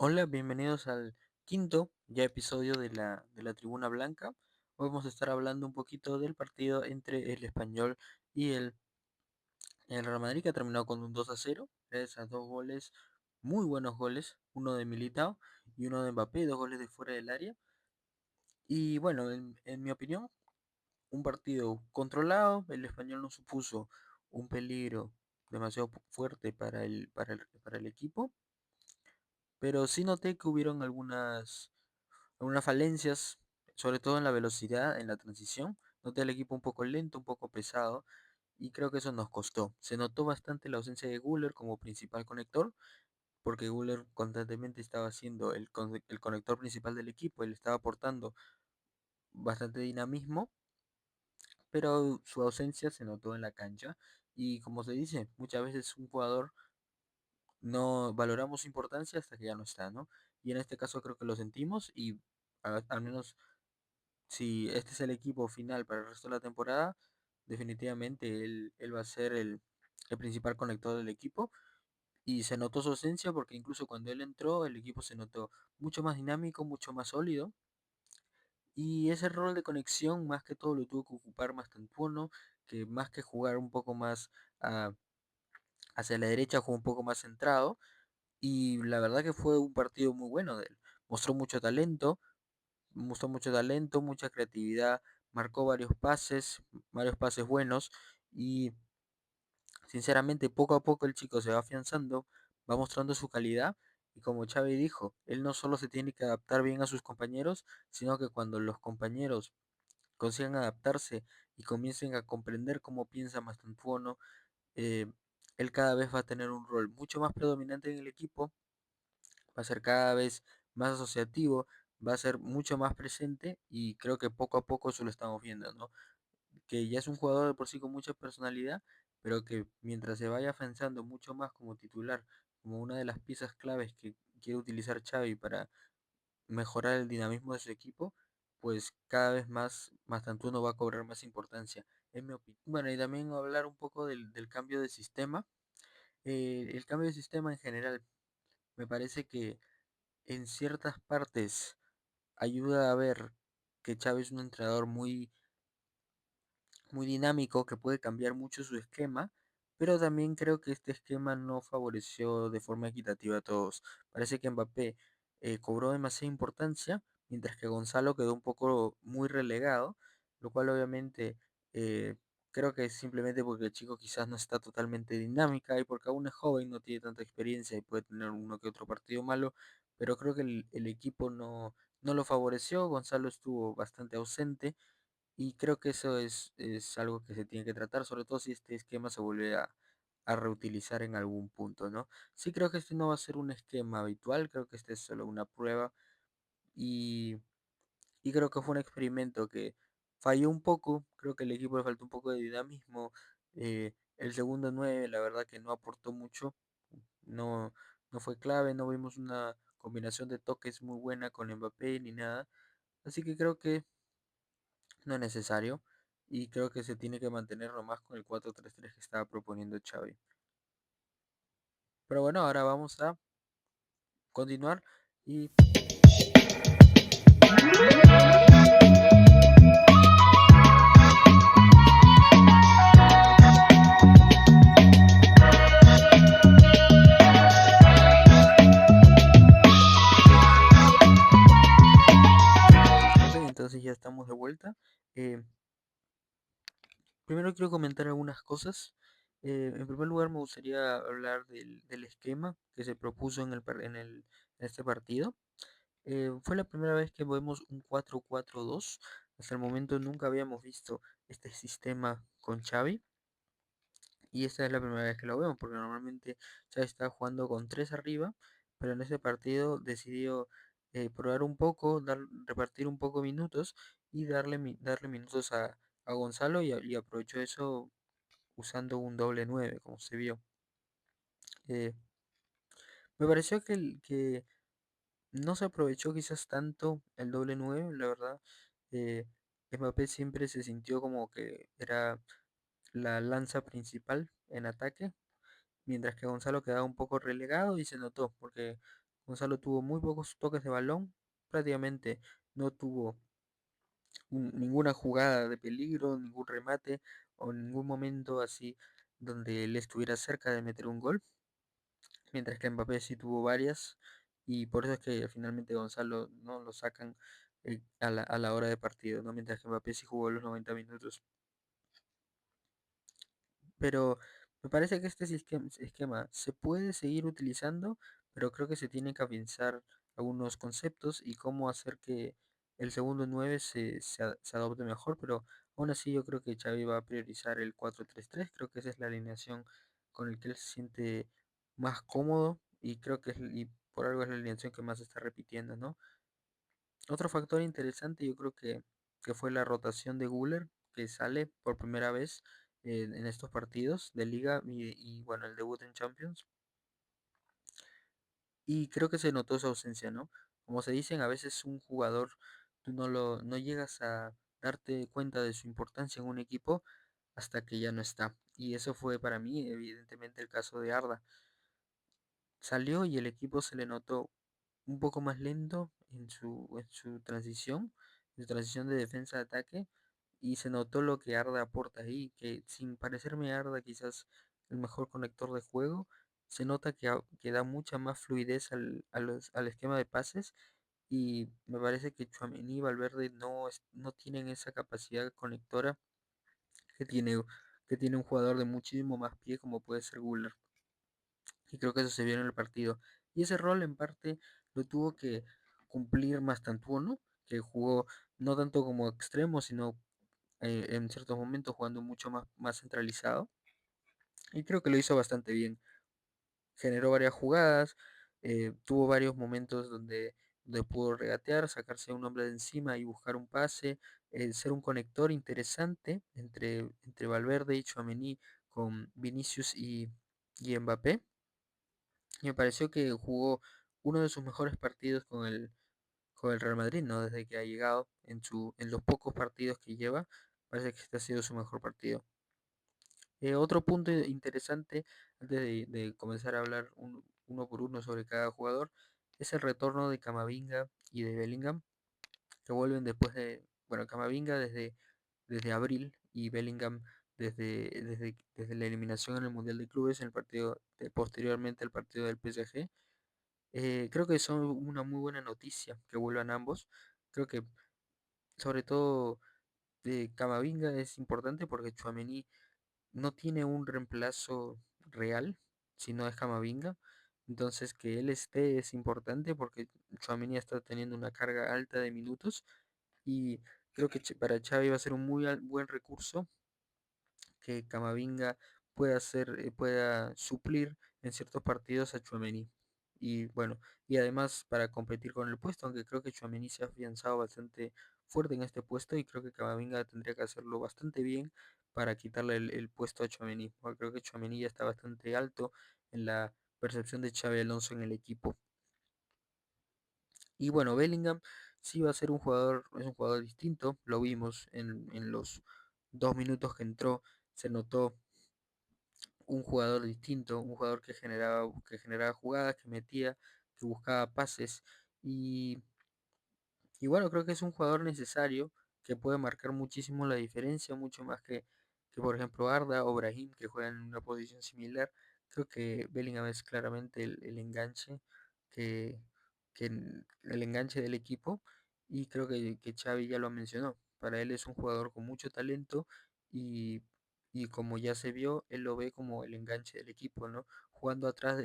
Hola, bienvenidos al quinto ya episodio de la Tribuna Blanca. Hoy vamos a estar hablando un poquito del partido entre el Español y el Real Madrid, que ha terminado con un 2-0, gracias a dos goles, muy buenos goles, uno de Militao y uno de Mbappé, dos goles de fuera del área. Y bueno, en mi opinión, un partido controlado. El Español no supuso un peligro demasiado fuerte para el equipo, pero sí noté que hubieron algunas falencias, sobre todo en la velocidad, en la transición. Noté al equipo un poco lento, un poco pesado, y creo que eso nos costó. Se notó bastante la ausencia de Guller como principal conector, porque Guller constantemente estaba siendo el conector principal del equipo, él estaba aportando bastante dinamismo, pero su ausencia se notó en la cancha. Y como se dice, muchas veces un jugador no valoramos su importancia hasta que ya no está, ¿no? Y en este caso creo que lo sentimos y al menos si este es el equipo final para el resto de la temporada, definitivamente él va a ser el principal conector del equipo. Y se notó su ausencia porque incluso cuando él entró, el equipo se notó mucho más dinámico, mucho más sólido. Y ese rol de conexión, más que todo, lo tuvo que ocupar más Mastantuono, que más que jugar un poco más ah, hacia la derecha, jugó un poco más centrado. Y la verdad que fue un partido muy bueno de él. Mostró mucho talento, mucha creatividad, marcó varios pases buenos y sinceramente poco a poco el chico se va afianzando, va mostrando su calidad y como Xavi dijo, él no solo se tiene que adaptar bien a sus compañeros, sino que cuando los compañeros consigan adaptarse y comiencen a comprender cómo piensa Mastantuono, eh, él cada vez va a tener un rol mucho más predominante en el equipo, va a ser cada vez más asociativo, va a ser mucho más presente y creo que poco a poco eso lo estamos viendo, ¿no? Que ya es un jugador de por sí con mucha personalidad, pero que mientras se vaya afianzando mucho más como titular, como una de las piezas claves que quiere utilizar Xavi para mejorar el dinamismo de su equipo, pues cada vez más Tantuno va a cobrar más importancia, en mi opinión. Bueno, y también hablar un poco del cambio de sistema. El cambio de sistema en general me parece que en ciertas partes ayuda a ver que Xavi es un entrenador muy dinámico que puede cambiar mucho su esquema, pero también creo que este esquema no favoreció de forma equitativa a todos. Parece que Mbappé cobró demasiada importancia, mientras que Gonzalo quedó un poco muy relegado, lo cual obviamente eh, creo que es simplemente porque el chico quizás no está totalmente dinámica y porque aún es joven, no tiene tanta experiencia y puede tener uno que otro partido malo, pero creo que el equipo no lo favoreció, Gonzalo estuvo bastante ausente y creo que eso es algo que se tiene que tratar, sobre todo si este esquema se vuelve a reutilizar en algún punto, ¿no? Sí creo que este no va a ser un esquema habitual, creo que este es solo una prueba y, y creo que fue un experimento que falló un poco, creo que el equipo le faltó un poco de dinamismo, el segundo 9 la verdad que no aportó mucho, no, no fue clave, no vimos una combinación de toques muy buena con Mbappé ni nada, así que creo que no es necesario y creo que se tiene que mantener nomás con el 4-3-3 que estaba proponiendo Xavi. Pero bueno, ahora vamos a continuar y ok, entonces ya estamos de vuelta. Eh, Primero quiero comentar algunas cosas. En primer lugar me gustaría hablar del esquema que se propuso en este partido. Fue la primera vez que vemos un 4-4-2. Hasta el momento nunca habíamos visto este sistema con Xavi. Y esta es la primera vez que lo vemos, porque normalmente ya está jugando con tres arriba, pero en este partido decidió probar un poco, repartir un poco minutos y darle minutos a Gonzalo y aprovechó eso usando un doble 9 como se vio. Eh, Me pareció que no se aprovechó quizás tanto el doble 9 la verdad. Eh, Mbappé siempre se sintió como que era la lanza principal en ataque mientras que Gonzalo quedaba un poco relegado y se notó, porque Gonzalo tuvo muy pocos toques de balón, prácticamente no tuvo ninguna jugada de peligro, ningún remate o ningún momento así donde él estuviera cerca de meter un gol, mientras que Mbappé sí tuvo varias y por eso es que finalmente Gonzalo no lo sacan a la hora de partido, ¿no? Mientras que Mbappé sí jugó los 90 minutos. Pero me parece que este esquema se puede seguir utilizando, pero creo que se tienen que pensar algunos conceptos y cómo hacer que el segundo 9 se adopte mejor, pero aún así yo creo que Xavi va a priorizar el 4-3-3. Creo que esa es la alineación con el que él se siente más cómodo y creo que y por algo es la alineación que más se está repitiendo, ¿no? Otro factor interesante yo creo que fue la rotación de Guller, que sale por primera vez en estos partidos de liga bueno, el debut en Champions. Y creo que se notó su ausencia, ¿no? Como se dicen, a veces un jugador, tú no llegas a darte cuenta de su importancia en un equipo hasta que ya no está. Y eso fue para mí, evidentemente, el caso de Arda. Salió y el equipo se le notó un poco más lento en su transición de defensa a ataque, y se notó lo que Arda aporta ahí, que sin parecerme Arda quizás el mejor conector de juego, se nota que da mucha más fluidez al esquema de pases, y me parece que Tchouaméni y Valverde no tienen esa capacidad conectora que tiene un jugador de muchísimo más pie como puede ser Guller. Y creo que eso se vio en el partido. Y ese rol en parte lo tuvo que cumplir Mastantuono, que jugó no tanto como extremo, sino en ciertos momentos jugando mucho más centralizado. Y creo que lo hizo bastante bien. Generó varias jugadas, tuvo varios momentos donde pudo regatear, sacarse a un hombre de encima y buscar un pase, ser un conector interesante entre Valverde y Tchouaméni con Vinicius y Mbappé. Y me pareció que jugó uno de sus mejores partidos con el Real Madrid, ¿no? Desde que ha llegado en los pocos partidos que lleva, parece que este ha sido su mejor partido. Otro punto interesante, antes de comenzar a hablar uno por uno sobre cada jugador, es el retorno de Camavinga y de Bellingham, que vuelven bueno, Camavinga desde abril y Bellingham desde la eliminación en el Mundial de Clubes, en el partido, posteriormente al partido del PSG. Creo que son una muy buena noticia que vuelvan ambos. Creo que sobre todo Camavinga es importante porque Tchouaméni no tiene un reemplazo real si no es Camavinga. Entonces que él esté es importante porque Tchouaméni está teniendo una carga alta de minutos y creo que para Xavi va a ser un muy buen recurso que Camavinga pueda suplir en ciertos partidos a Tchouaméni. Y bueno, y además para competir con el puesto, aunque creo que Tchouaméni se ha afianzado bastante fuerte en este puesto y creo que Camavinga tendría que hacerlo bastante bien para quitarle el puesto a Tchouaméni, porque creo que Tchouaméni ya está bastante alto en la percepción de Xavi Alonso en el equipo. Y bueno, Bellingham sí va a ser es un jugador distinto, lo vimos en los 2 minutos que entró, se notó un jugador distinto, un jugador que generaba jugadas, que metía, que buscaba pases. Y bueno, creo que es un jugador necesario que puede marcar muchísimo la diferencia, mucho más que por ejemplo Arda o Brahim, que juegan en una posición similar. Creo que Bellingham es claramente el enganche que, el enganche del equipo, y creo que Xavi ya lo mencionó. Para él es un jugador con mucho talento y, y como ya se vio, él lo ve como el enganche del equipo, ¿no? Jugando atrás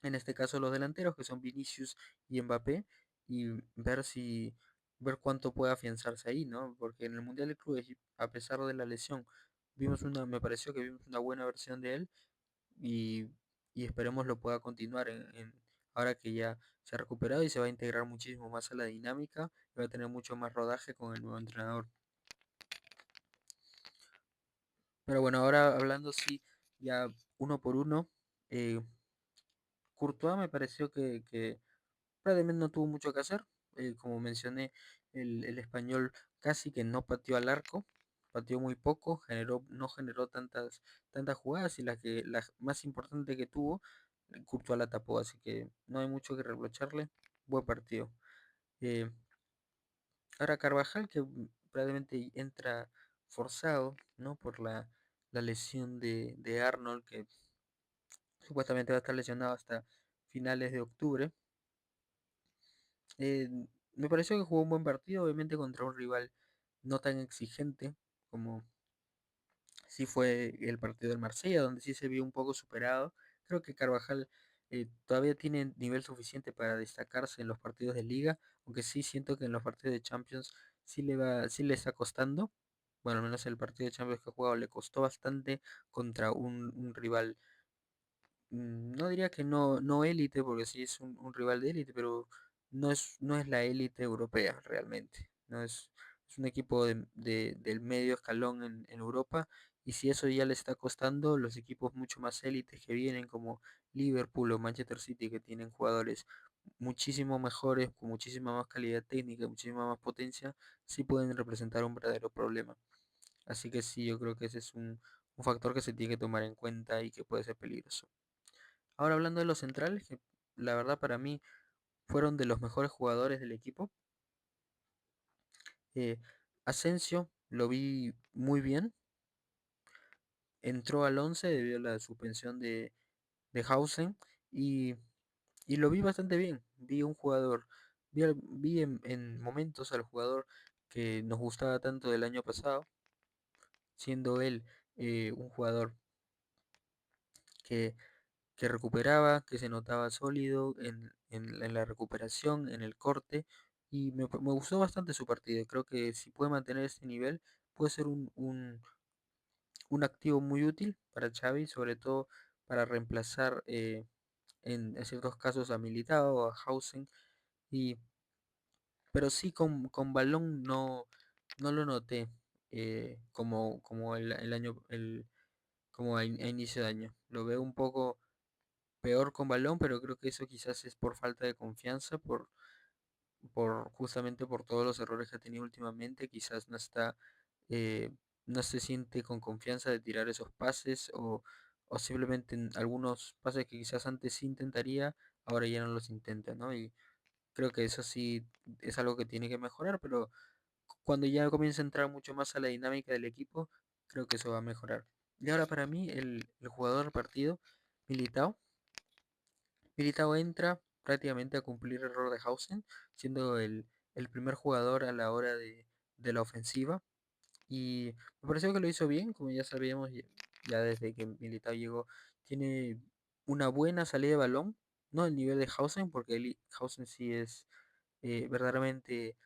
en este caso los delanteros, que son Vinicius y Mbappé, y ver cuánto puede afianzarse ahí, ¿no? Porque en el Mundial de Clubes, a pesar de la lesión, me pareció que vimos una buena versión de él, y, y esperemos lo pueda continuar ahora que ya se ha recuperado y se va a integrar muchísimo más a la dinámica, y va a tener mucho más rodaje con el nuevo entrenador. Pero bueno, ahora hablando sí, ya uno por uno, eh, Courtois me pareció que prácticamente no tuvo mucho que hacer. Como mencioné, el español casi que no pateó al arco, pateó muy poco, no generó tantas jugadas, y la más importante que tuvo Courtois la tapó, así que no hay mucho que reprocharle. Buen partido. Eh, Ahora Carvajal, que probablemente entra forzado, ¿no? Por la lesión de Arnold, que supuestamente va a estar lesionado hasta finales de octubre. Eh, Me pareció que jugó un buen partido, obviamente contra un rival no tan exigente como sí fue el partido del Marsella, donde sí se vio un poco superado. Creo que Carvajal todavía tiene nivel suficiente para destacarse en los partidos de liga, aunque sí siento que en los partidos de Champions sí le está costando. Bueno, al menos el partido de Champions que ha jugado le costó bastante contra un rival, no diría que no élite, porque sí es un rival de élite, pero no es la élite europea realmente. No es, es un equipo del medio escalón en Europa, y si eso ya le está costando, los equipos mucho más élites que vienen como Liverpool o Manchester City, que tienen jugadores muchísimo mejores, con muchísima más calidad técnica, muchísima más potencia, sí pueden representar un verdadero problema. Así que sí, yo creo que ese es un factor que se tiene que tomar en cuenta y que puede ser peligroso. Ahora hablando de los centrales, que la verdad para mí fueron de los mejores jugadores del equipo. eh, Asensio lo vi muy bien, entró al 11 debido a la suspensión de Hausen, y, y lo vi bastante bien. Vi un jugador, vi en momentos al jugador que nos gustaba tanto del año pasado, siendo él un jugador que que recuperaba, que se notaba sólido en la recuperación, en el corte, y me gustó bastante su partido. Creo que si puede mantener este nivel, puede ser un activo muy útil para Xavi, sobre todo para reemplazar en ciertos casos a Militao o a Hausen, y, pero sí con balón no lo noté como el año, como a inicio de año. Lo veo un poco peor con balón, pero creo que eso quizás es por falta de confianza, por justamente por todos los errores que ha tenido últimamente, quizás eh, no se siente con confianza de tirar esos pases, o simplemente en algunos pases que quizás antes sí intentaría, ahora ya no los intenta, ¿no? Y creo que eso sí es algo que tiene que mejorar, pero cuando ya comienza a entrar mucho más a la dinámica del equipo, creo que eso va a mejorar. Y ahora para mí el jugador del partido, Militao, Militao entra prácticamente a cumplir el error de Hausen, siendo el primer jugador a la hora de la ofensiva. Y me pareció que lo hizo bien, como ya sabíamos, ya desde que Militao llegó, tiene una buena salida de balón, no al nivel de Hausen, porque Hausen sí es verdaderamente,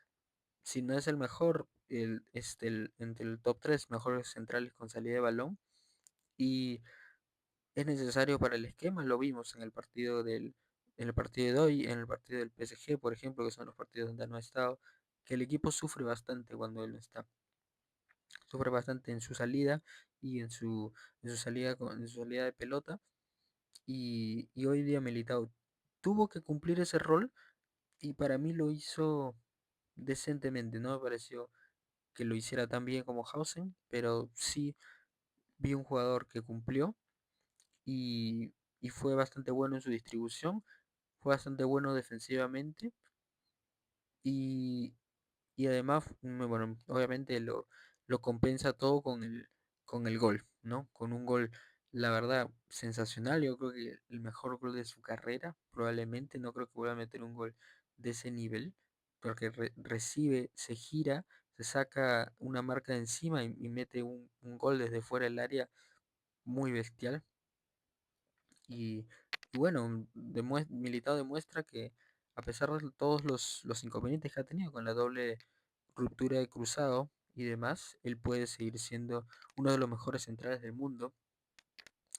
si no es el mejor, entre el top 3 mejores centrales con salida de balón. Y es necesario para el esquema, lo vimos en el partido de hoy, en el partido del PSG, por ejemplo, que son los partidos donde no ha estado, que el equipo sufre bastante cuando él no está. Sufre bastante en su salida y en su salida de pelota. Y hoy día Militao tuvo que cumplir ese rol, y para mí lo hizo decentemente. No me pareció que lo hiciera tan bien como Hausen, pero sí vi un jugador que cumplió, y, y fue bastante bueno en su distribución, fue bastante bueno defensivamente, y, y además, bueno, obviamente lo compensa todo con el gol, ¿no? Con un gol, la verdad, sensacional. Yo creo que el mejor gol de su carrera, probablemente. No creo que vuelva a meter un gol de ese nivel, porque recibe, se gira, se saca una marca de encima y mete un gol desde fuera del área muy bestial. Y, y bueno, Militao demuestra que a pesar de todos los inconvenientes que ha tenido con la doble ruptura de cruzado y demás, él puede seguir siendo uno de los mejores centrales del mundo,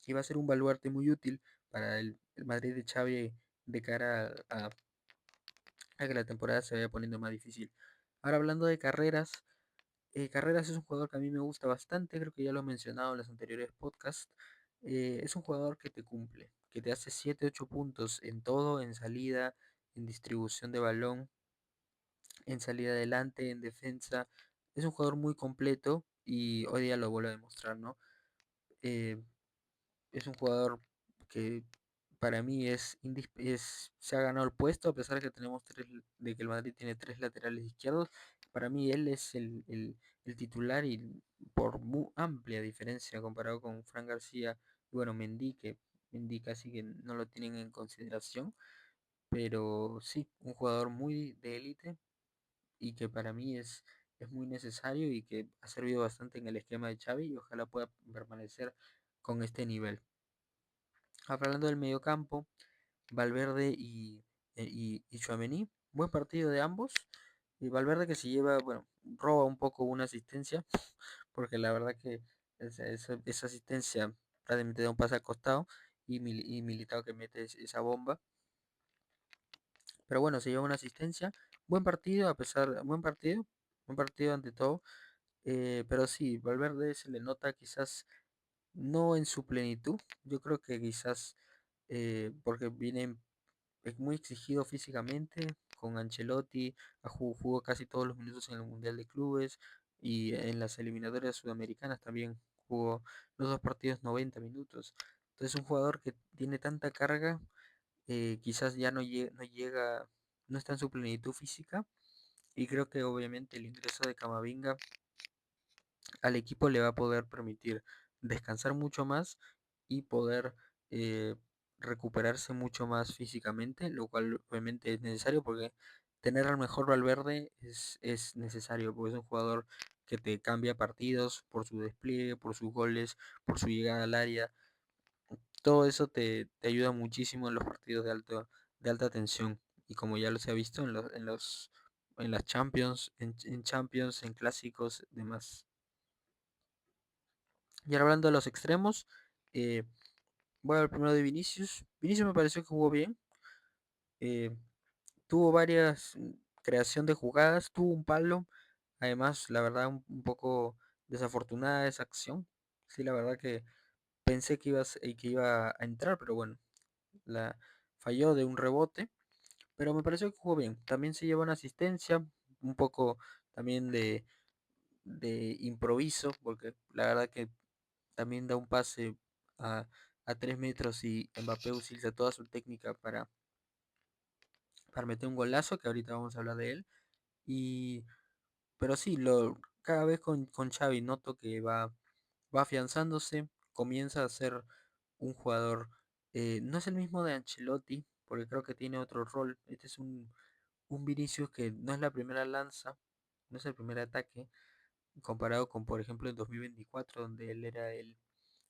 y va a ser un baluarte muy útil para el Madrid de Xavi de cara a que la temporada se vaya poniendo más difícil. Ahora hablando de Carreras, Carreras es un jugador que a mí me gusta bastante, creo que ya lo he mencionado en los anteriores podcasts. Es un jugador que te cumple, que te hace 7 8 puntos en todo, en salida, en distribución de balón, en salida adelante, en defensa. Es un jugador muy completo y hoy día lo vuelve a demostrar, ¿no? Eh, es un jugador que para mí se ha ganado el puesto, a pesar de que de que el Madrid tiene tres laterales izquierdos. Para mí él es el titular y por muy amplia diferencia comparado con Fran García y bueno, Mendy, que Mendy casi que no lo tienen en consideración, pero sí, un jugador muy de élite y que para mí es muy necesario y que ha servido bastante en el esquema de Xavi y ojalá pueda permanecer con este nivel. Hablando del mediocampo, Valverde y Tchouaméni, buen partido de ambos. Y Valverde que se lleva, bueno, roba un poco una asistencia, porque la verdad que esa asistencia prácticamente da un pase al costado y Militao que mete esa bomba. Pero bueno, se lleva una asistencia. Buen partido, buen partido ante todo. Pero sí, Valverde se le nota quizás no en su plenitud. Yo creo que quizás porque es muy exigido físicamente con Ancelotti, jugó casi todos los minutos en el Mundial de Clubes y en las eliminatorias sudamericanas también jugó los dos partidos 90 minutos. Entonces un jugador que tiene tanta carga, quizás ya no llega, no está en su plenitud física y creo que obviamente el ingreso de Camavinga al equipo le va a poder permitir descansar mucho más y poder eh, recuperarse mucho más físicamente, lo cual obviamente es necesario porque tener al mejor Valverde es necesario, porque es un jugador que te cambia partidos por su despliegue, por sus goles, por su llegada al área. Todo eso te ayuda muchísimo en los partidos de alta tensión. Y como ya lo se ha visto en las Champions, en Champions, en clásicos, demás. Y ahora hablando de los extremos, eh, voy al primero de Vinicius. Vinicius me pareció que jugó bien. eh, Tuvo varias creación de jugadas, tuvo un palo. Además, la verdad, un poco desafortunada esa acción. Sí, la verdad que pensé que iba a entrar, pero bueno, la falló de un rebote. Pero me pareció que jugó bien. También se llevó una asistencia, un poco también de improviso, porque la verdad que también da un pase a, a 3 metros y Mbappé utiliza toda su técnica para meter un golazo, que ahorita vamos a hablar de él. Y, pero sí, cada vez con Xavi noto que va afianzándose, comienza a ser un jugador, no es el mismo de Ancelotti, porque creo que tiene otro rol. Este es un Vinicius que no es la primera lanza, no es el primer ataque, comparado con, por ejemplo, en 2024, donde él era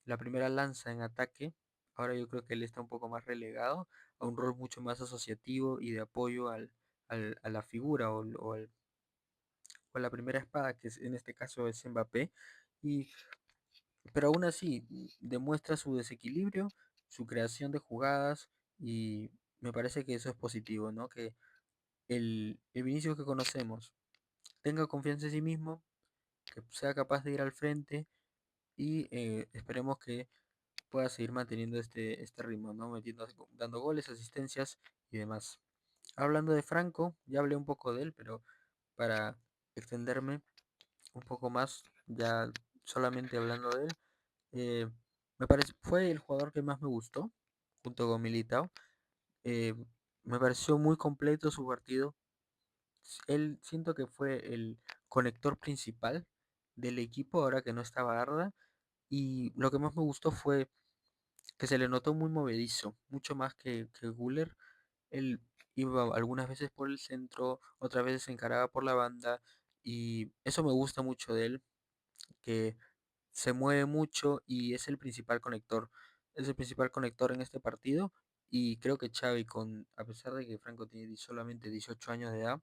la primera lanza en ataque. Ahora yo creo que él está un poco más relegado a un rol mucho más asociativo y de apoyo a la figura o a la primera espada, en este caso es Mbappé. Y, pero aún así demuestra su desequilibrio, su creación de jugadas y me parece que eso es positivo, ¿no? Que el Vinicius que conocemos tenga confianza en sí mismo, que sea capaz de ir al frente y esperemos que pueda seguir manteniendo este ritmo, ¿no? Dando goles, asistencias y demás. Hablando de Franco, ya hablé un poco de él, pero para extenderme un poco más, ya solamente hablando de él, eh, fue el jugador que más me gustó, junto con Militao. Eh, Me pareció muy completo su partido. Él siento que fue el conector principal del equipo ahora que no estaba Arda. Y lo que más me gustó fue que se le notó muy movedizo, mucho más que Guller. Él iba algunas veces por el centro, otras veces se encaraba por la banda y eso me gusta mucho de él, que se mueve mucho y es el principal conector. Es el principal conector en este partido y creo que Xavi, a pesar de que Franco tiene solamente 18 años de edad,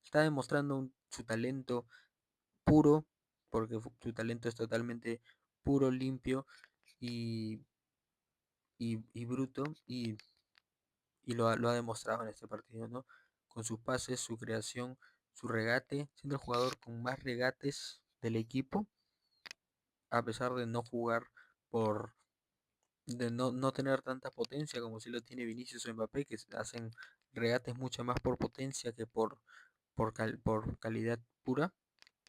está demostrando su talento puro, porque su talento es totalmente puro, limpio y, y bruto y lo ha demostrado en este partido, ¿no? Con sus pases, su creación, su regate, siendo el jugador con más regates del equipo, a pesar de no jugar por, de no tener tanta potencia como si lo tiene Vinicius o Mbappé, que hacen regates mucho más por potencia que por calidad pura.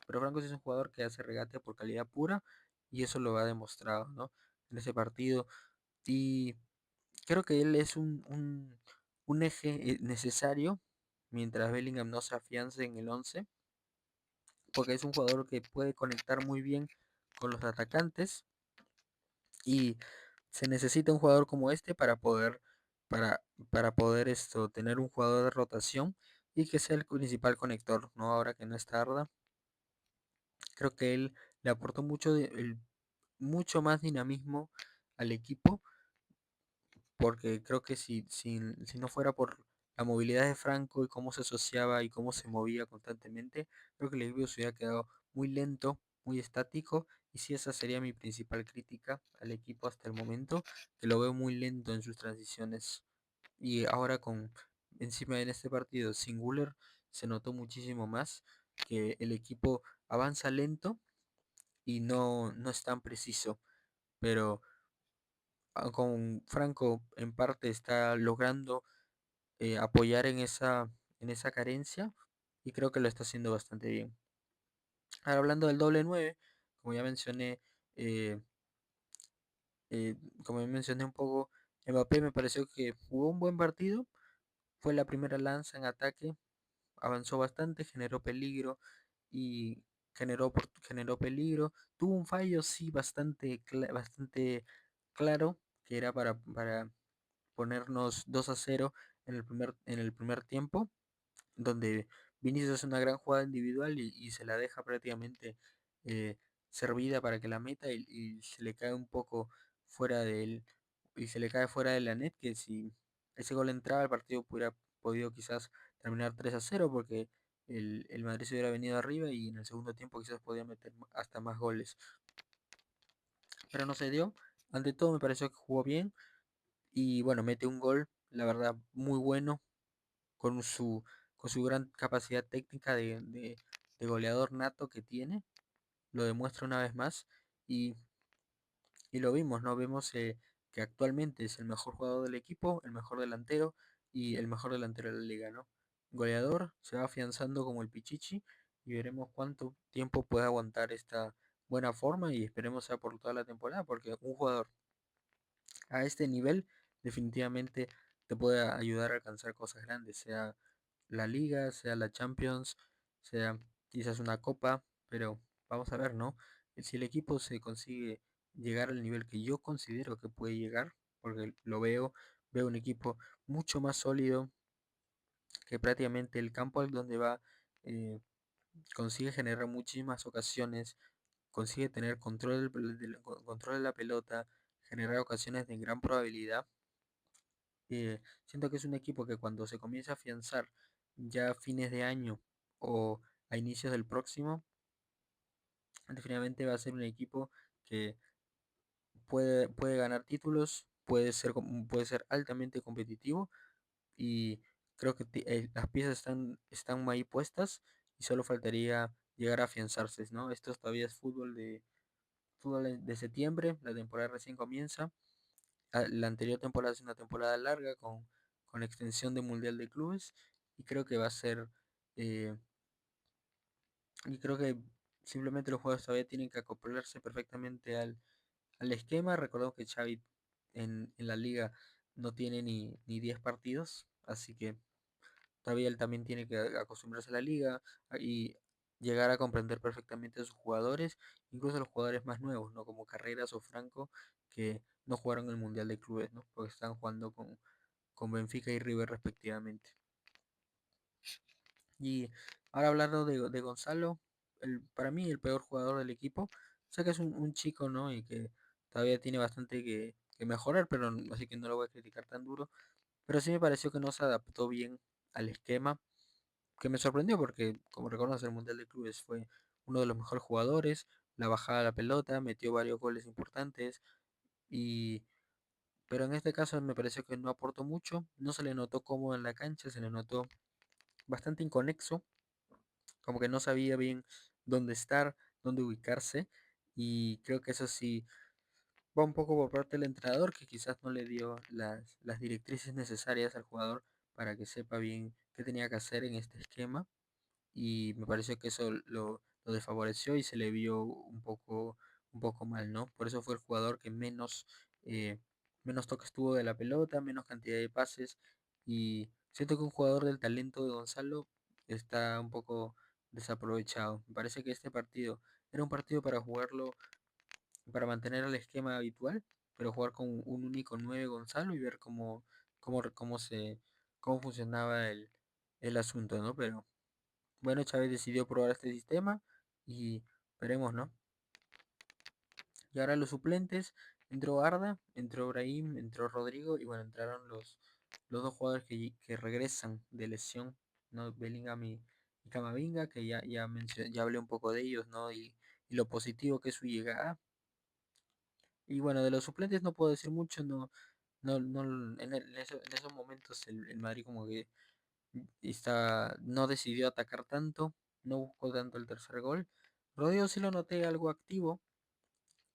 Pero Franco sí es un jugador que hace regate por calidad pura y eso lo ha demostrado, ¿no? En ese partido. Y creo que él es un eje necesario mientras Bellingham no se afiance en el 11, porque es un jugador que puede conectar muy bien con los atacantes y se necesita un jugador como este para, para poder tener un jugador de rotación y que sea el principal conector, ¿no? Ahora que no está Arda, creo que él le aportó mucho más dinamismo al equipo, porque creo que si no fuera por la movilidad de Franco y cómo se asociaba y cómo se movía constantemente, creo que el equipo se hubiera quedado muy lento, muy estático, y sí, esa sería mi principal crítica al equipo hasta el momento, que lo veo muy lento en sus transiciones. Y ahora encima en este partido, Singular se notó muchísimo más que el equipo avanza lento y no es tan preciso, pero con Franco en parte está logrando apoyar en esa carencia y creo que lo está haciendo bastante bien. Ahora hablando del doble 9, como ya mencioné, eh, como ya mencioné un poco, Mbappé me pareció que jugó un buen partido, fue la primera lanza en ataque, avanzó bastante, generó peligro y generó peligro. Tuvo un fallo, sí, bastante claro, que era para ponernos 2-0 en el primer tiempo, donde Vinicius hace una gran jugada individual y se la deja prácticamente eh, servida para que la meta y se le cae un poco fuera del y se le cae fuera de la net, que si ese gol entraba el partido hubiera podido quizás terminar 3-0, porque el Madrid se hubiera venido arriba y en el segundo tiempo quizás podía meter hasta más goles, pero no se dio. Ante todo me pareció que jugó bien y bueno, mete un gol, la verdad, muy bueno, con con su gran capacidad técnica de goleador nato que tiene, lo demuestra una vez más y, y lo vimos, ¿no? Vemos que actualmente es el mejor jugador del equipo, el mejor delantero y el mejor delantero de la liga, ¿no? Goleador, se va afianzando como el Pichichi y veremos cuánto tiempo puede aguantar esta buena forma y esperemos sea por toda la temporada, porque un jugador a este nivel definitivamente te puede ayudar a alcanzar cosas grandes, sea la liga, sea la Champions, sea quizás una copa, pero vamos a ver, ¿no? Si el equipo se consigue llegar al nivel que yo considero que puede llegar, porque veo un equipo mucho más sólido, que prácticamente el campo al donde va eh, consigue generar muchísimas ocasiones, consigue tener control de la pelota, generar ocasiones de gran probabilidad. Siento que es un equipo que cuando se comienza a afianzar ya a fines de año o a inicios del próximo, definitivamente va a ser un equipo que puede ganar títulos, puede ser altamente competitivo y creo que las piezas están ahí puestas y solo faltaría llegar a afianzarse, ¿no? Esto todavía es fútbol de septiembre, la temporada recién comienza. La anterior temporada es una temporada larga con extensión de Mundial de Clubes y creo que va a ser, eh, y creo que simplemente los jugadores todavía tienen que acoplarse perfectamente al esquema. Recordemos que Xavi en la liga no tiene ni 10 partidos, así que todavía él también tiene que acostumbrarse a la liga y llegar a comprender perfectamente a sus jugadores, incluso a los jugadores más nuevos, ¿no? Como Carreras o Franco, que no jugaron el Mundial de Clubes, ¿no? Porque están jugando con Benfica y River respectivamente. Y ahora hablando de Gonzalo, para mí el peor jugador del equipo, sé que es un chico, ¿no? Y que todavía tiene bastante que mejorar, pero así que no lo voy a criticar tan duro. Pero sí me pareció que no se adaptó bien al esquema, que me sorprendió porque, como reconoce, el Mundial de Clubes fue uno de los mejores jugadores, la bajada a la pelota, metió varios goles importantes, y pero en este caso me pareció que no aportó mucho, no se le notó cómodo en la cancha, se le notó bastante inconexo, como que no sabía bien dónde estar, dónde ubicarse, y creo que eso sí va un poco por parte del entrenador, que quizás no le dio las directrices necesarias al jugador para que sepa bien qué tenía que hacer en este esquema, y me pareció que eso lo desfavoreció y se le vio un poco mal, ¿no? Por eso fue el jugador que eh, menos toques tuvo de la pelota, menos cantidad de pases y siento que un jugador del talento de Gonzalo está un poco desaprovechado. Me parece que este partido era un partido para jugarlo, para mantener el esquema habitual, pero jugar con un único 9 Gonzalo y ver cómo funcionaba el asunto, ¿no? Pero bueno, Chávez decidió probar este sistema y veremos, ¿no? Y ahora los suplentes, entró Arda, entró Brahim, entró Rodrigo y bueno, entraron los dos jugadores que regresan de lesión, ¿no? Bellingham y Camavinga, que ya hablé un poco de ellos, ¿no? Y lo positivo que es su llegada. Y bueno, de los suplentes no puedo decir mucho, no, en esos momentos el Madrid como que no decidió atacar tanto, no buscó tanto el tercer gol. Rodrigo sí lo noté algo activo,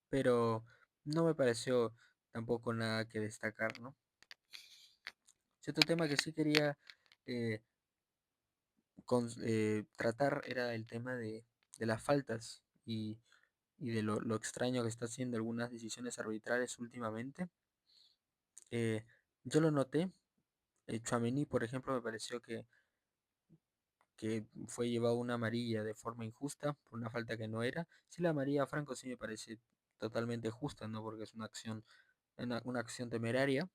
pero no me pareció tampoco nada que destacar, ¿no? Cierto tema que sí quería eh, tratar era el tema de las faltas y de lo extraño que está haciendo algunas decisiones arbitrales últimamente. Eh, yo lo noté, Tchouaméni, por ejemplo, me pareció que fue llevado una amarilla de forma injusta por una falta que no era. Sí, la amarilla a Franco sí me parece totalmente justa, ¿no? Porque es una acción temeraria,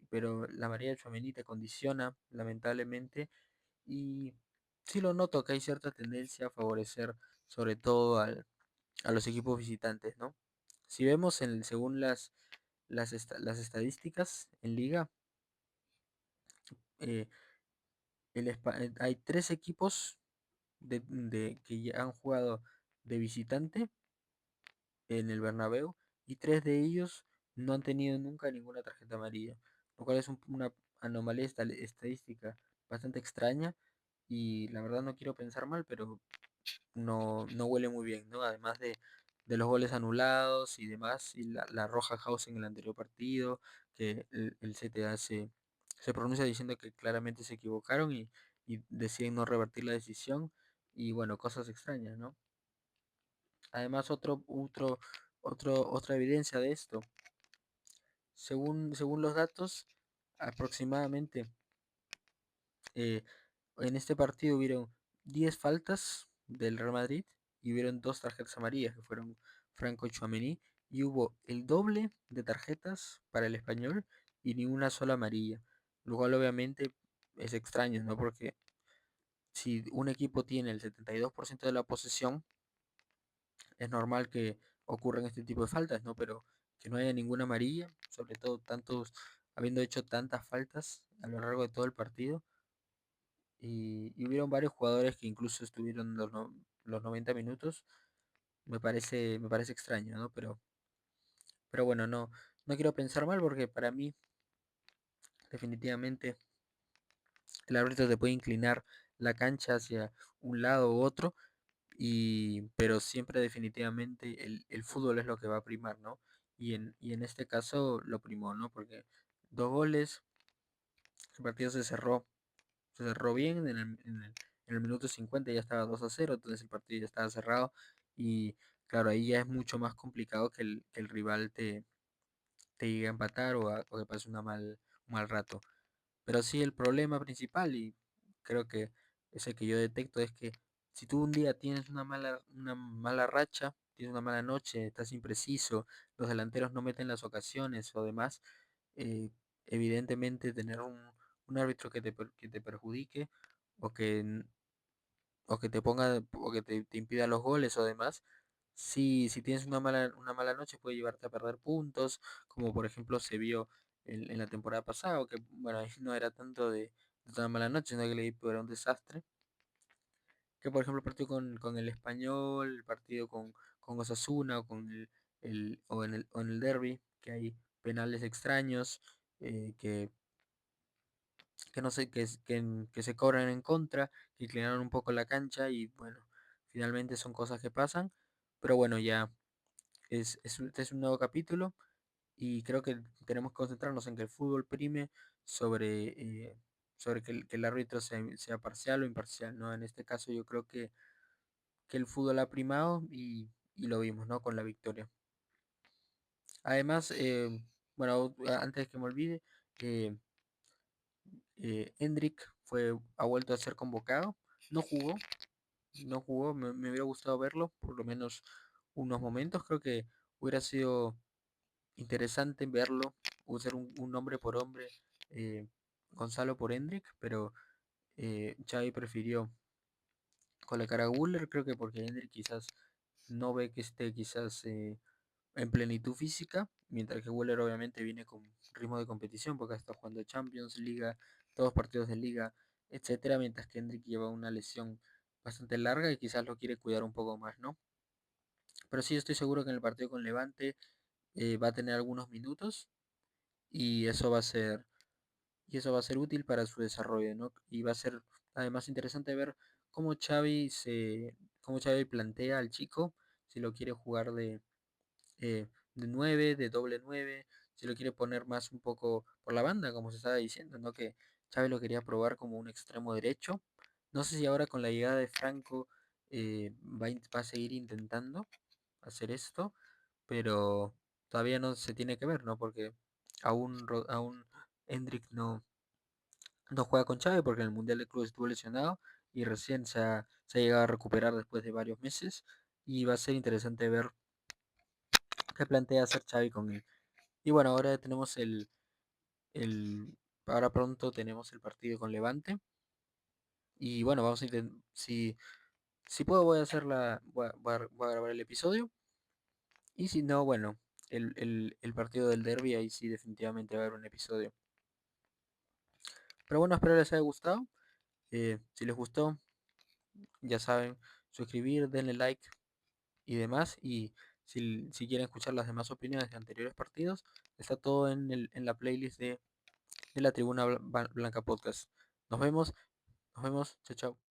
pero la amarilla de Tchouaméni te condiciona, lamentablemente, y sí lo noto que hay cierta tendencia a favorecer sobre todo a los equipos visitantes, ¿no? Si vemos según las estadísticas en liga, eh, hay tres equipos que ya han jugado de visitante en el Bernabéu y tres de ellos no han tenido nunca ninguna tarjeta amarilla, lo cual es una anomalía estadística bastante extraña y la verdad no quiero pensar mal, pero no huele muy bien, ¿no? Además de los goles anulados y demás, y la roja House en el anterior partido, que el CTA se pronuncia diciendo que claramente se equivocaron y deciden no revertir la decisión, y bueno, cosas extrañas, ¿no? Además, otra evidencia de esto, según los datos, aproximadamente eh, en este partido hubieron 10 faltas del Real Madrid y hubieron dos tarjetas amarillas que fueron Franco y Tchouaméni y hubo el doble de tarjetas para el español y ni una sola amarilla. Lo cual obviamente es extraño, ¿no? Porque si un equipo tiene el 72% de la posesión, es normal que ocurran este tipo de faltas, ¿no? Pero que no haya ninguna amarilla, sobre todo habiendo hecho tantas faltas a lo largo de todo el partido, y hubieron varios jugadores que incluso estuvieron los 90 minutos. Me parece extraño, ¿no? Pero bueno, no quiero pensar mal porque para mí definitivamente el árbitro te puede inclinar la cancha hacia un lado u otro, pero siempre definitivamente el fútbol es lo que va a primar, ¿no? Y en este caso lo primó, ¿no? Porque dos goles, el partido se cerró bien en el minuto 50 ya estaba 2-0, entonces el partido ya estaba cerrado y claro, ahí ya es mucho más complicado que el rival te llegue a empatar o que pase un mal rato. Pero sí el problema principal y creo que es el que yo detecto es que si tú un día tienes una mala racha, tienes una mala noche, estás impreciso, los delanteros no meten las ocasiones o demás, eh, evidentemente tener un árbitro que te perjudique o que te ponga o que te impida los goles o demás, si tienes una mala noche puede llevarte a perder puntos, como por ejemplo se vio en la temporada pasada, o que bueno, ahí no era tanto de una mala noche, sino que el equipo era un desastre. Que por ejemplo el partido con el Español, el partido con Osasuna o o en el Derby, que hay penales extraños, que no sé, que se cobran en contra, que inclinaron un poco la cancha y bueno, finalmente son cosas que pasan, pero bueno, ya este es un nuevo capítulo y creo que tenemos que concentrarnos en que el fútbol prime sobre que el árbitro sea parcial o imparcial, ¿no? En este caso yo creo que el fútbol ha primado y lo vimos, ¿no? Con la victoria. Además, bueno, antes que me olvide, eh, Hendrik ha vuelto a ser convocado. No jugó, no jugó, me hubiera gustado verlo, por lo menos unos momentos. Creo que hubiera sido interesante verlo, usar un hombre por hombre, eh, Gonzalo por Hendrik, pero Xavi prefirió colocar a Guller, creo que porque Hendrik quizás no ve que esté quizás en plenitud física, mientras que Guller obviamente viene con ritmo de competición porque está jugando Champions, Liga, todos partidos de Liga, etcétera, mientras que Hendrik lleva una lesión bastante larga y quizás lo quiere cuidar un poco más, ¿no? Pero sí estoy seguro que en el partido con Levante va a tener algunos minutos y eso va a ser útil para su desarrollo, ¿no? Y va a ser además interesante ver cómo cómo Xavi plantea al chico, si lo quiere jugar de 9, de doble 9, si lo quiere poner más un poco por la banda, como se estaba diciendo, ¿no? Que Xavi lo quería probar como un extremo derecho. No sé si ahora con la llegada de Franco va a seguir intentando hacer esto, pero todavía no se tiene que ver, ¿no? Porque aún Hendrik no juega con Xavi porque en el Mundial de Clubes estuvo lesionado y recién se ha llegado a recuperar después de varios meses y va a ser interesante ver qué plantea hacer Xavi con él. Y bueno, ahora pronto tenemos el partido con Levante y bueno, vamos a intentar, si puedo voy a hacer voy a grabar el episodio y si no, bueno, el partido del derby ahí sí definitivamente va a haber un episodio. Pero bueno, espero les haya gustado. Si les gustó, ya saben, suscribir, denle like y demás. Y si quieren escuchar las demás opiniones de anteriores partidos, está todo en la playlist de la Tribuna Blanca Podcast. Nos vemos, chao, chao.